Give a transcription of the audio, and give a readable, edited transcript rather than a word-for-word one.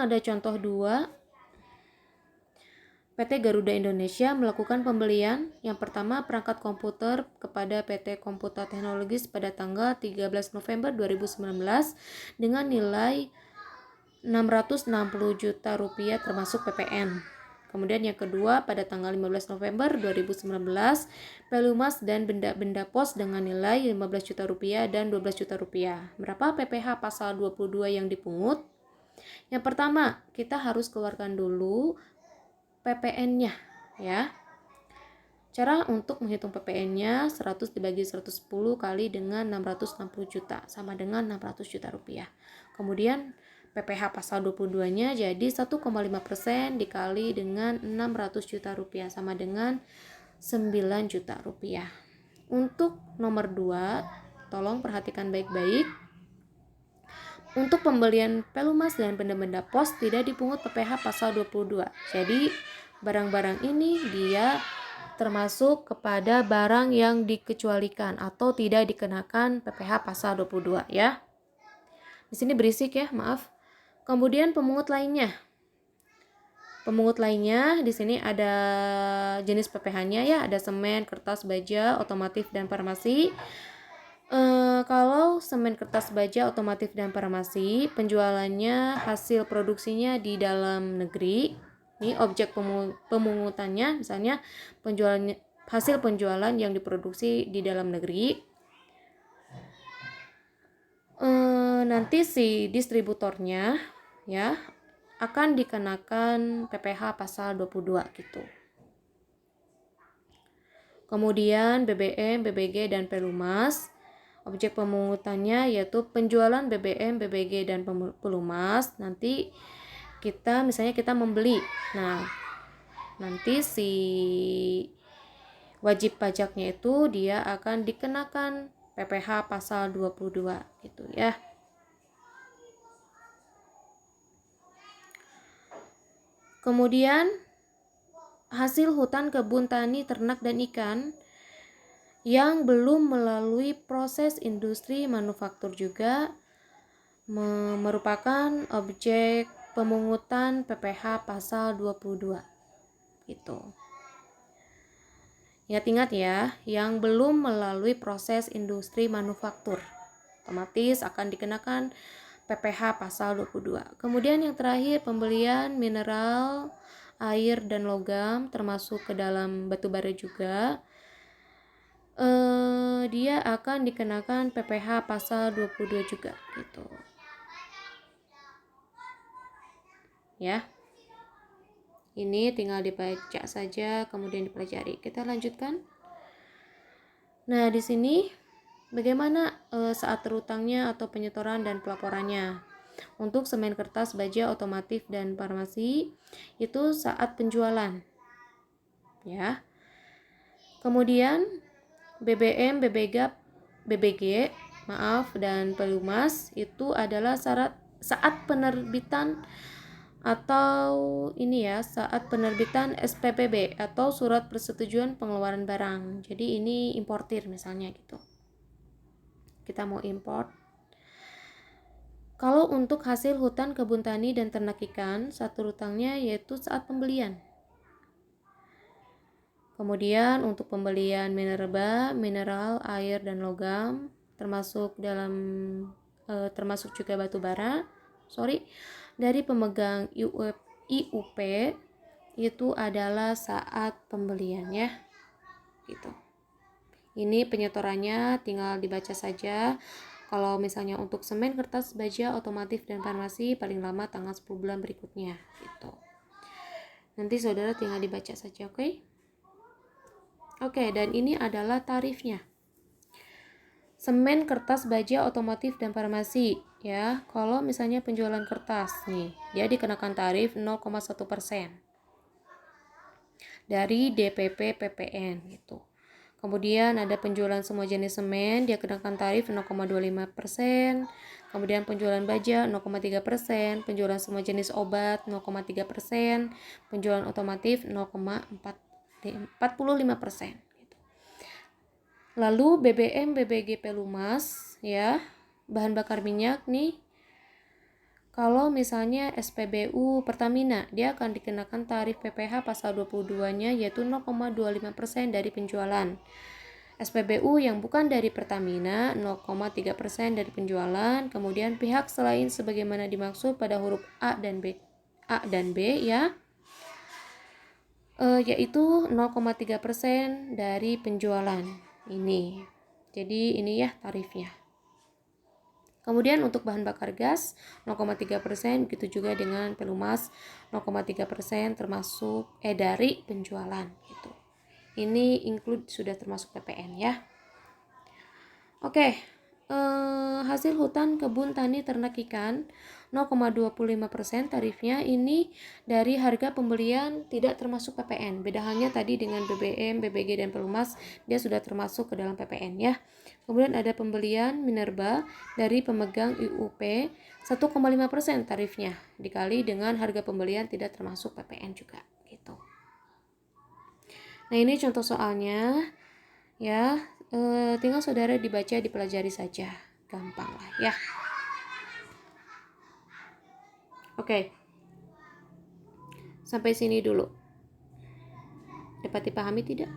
ada contoh 2. PT Garuda Indonesia melakukan pembelian yang pertama perangkat komputer kepada PT Komputer Teknologis pada tanggal 13 November 2019 dengan nilai 660 juta rupiah termasuk PPN. Kemudian yang kedua pada tanggal 15 November 2019 Pelumas dan benda-benda pos dengan nilai 15 juta rupiah dan 12 juta rupiah. Berapa PPh pasal 22 yang dipungut? Yang pertama, kita harus keluarkan dulu PPN-nya ya. Cara untuk menghitung PPN-nya 100 dibagi 110 kali dengan 660 juta sama dengan 600 juta rupiah. Kemudian PPh pasal 22-nya jadi 1,5% dikali dengan 600 juta rupiah sama dengan 9 juta rupiah. Untuk nomor 2, tolong perhatikan baik-baik. Untuk pembelian pelumas dan benda-benda pos tidak dipungut PPh pasal 22. Jadi barang-barang ini dia termasuk kepada barang yang dikecualikan atau tidak dikenakan PPh pasal 22 ya. Di sini berisik ya, maaf. Kemudian pemungut lainnya. Pemungut lainnya di sini ada jenis PPh-nya ya, ada semen, kertas, baja, otomotif dan farmasi. Kalau semen, kertas, baja, otomotif dan farmasi, penjualannya hasil produksinya di dalam negeri. Ini objek pemungutannya, misalnya penjualannya hasil penjualan yang diproduksi di dalam negeri. Nanti si distributornya ya akan dikenakan PPh pasal 22 gitu. Kemudian BBM, BBG dan Pelumas, objek pemungutannya yaitu penjualan BBM, BBG dan Pelumas. Nanti misalnya kita membeli. Nah, nanti si wajib pajaknya itu dia akan dikenakan PPh pasal 22 gitu ya. Kemudian hasil hutan, kebun, tani, ternak dan ikan yang belum melalui proses industri manufaktur juga merupakan objek pemungutan PPh pasal 22 gitu. Ingat-ingat ya, yang belum melalui proses industri manufaktur otomatis akan dikenakan PPh pasal 22. Kemudian yang terakhir pembelian mineral, air dan logam termasuk ke dalam batu bara juga. Dia akan dikenakan PPh pasal 22 juga gitu. Ya. Ini tinggal dibaca saja kemudian dipelajari. Kita lanjutkan. Nah, di sini bagaimana saat terutangnya atau penyetoran dan pelaporannya. Untuk semen, kertas, baja, otomotif dan farmasi itu saat penjualan. Ya. Kemudian BBM, BBG, dan Pelumas itu adalah saat penerbitan atau saat penerbitan SPPB atau surat persetujuan pengeluaran barang. Jadi ini importir misalnya gitu. Kita mau import. Kalau untuk hasil hutan, kebun tani dan ternak ikan, saat terutangnya yaitu saat pembelian. Kemudian untuk pembelian mineral, air dan logam termasuk juga batu bara. Dari pemegang IUP itu adalah saat pembelian ya. Gitu. Ini penyetorannya tinggal dibaca saja. Kalau misalnya untuk semen, kertas, baja, otomotif dan farmasi paling lama tanggal 10 bulan berikutnya gitu. Nanti saudara tinggal dibaca saja, oke? Oke, dan ini adalah tarifnya. Semen, kertas, baja, otomotif dan farmasi ya. Kalau misalnya penjualan kertas nih, dia dikenakan tarif 0,1% dari DPP PPN gitu. Kemudian ada penjualan semua jenis semen, dia kenakan tarif 0,25%. Kemudian penjualan baja 0,3%, penjualan semua jenis obat 0,3%, penjualan otomotif 0,45%. Lalu BBM, BBG, Pelumas ya, bahan bakar minyak nih. Kalau misalnya SPBU Pertamina, dia akan dikenakan tarif PPh pasal 22-nya yaitu 0,25% dari penjualan. SPBU yang bukan dari Pertamina 0,3% dari penjualan. Kemudian pihak selain sebagaimana dimaksud pada huruf A dan B ya, yaitu 0,3% dari penjualan ini. Jadi ini ya tarifnya. Kemudian untuk bahan bakar gas 0,3%, begitu juga dengan pelumas 0,3% termasuk dari penjualan gitu. Ini include sudah termasuk PPN ya. Oke, hasil hutan, kebun, tani, ternak, ikan 0,25% tarifnya ini dari harga pembelian tidak termasuk PPN. Beda halnya tadi dengan BBM, BBG, dan pelumas, dia sudah termasuk ke dalam PPN ya. Kemudian ada pembelian minerba dari pemegang IUP 1,5% tarifnya dikali dengan harga pembelian tidak termasuk PPN juga gitu. Nah ini contoh soalnya ya, tinggal saudara dibaca, dipelajari saja, gampang lah ya. Oke, sampai sini dulu. Dapat dipahami tidak?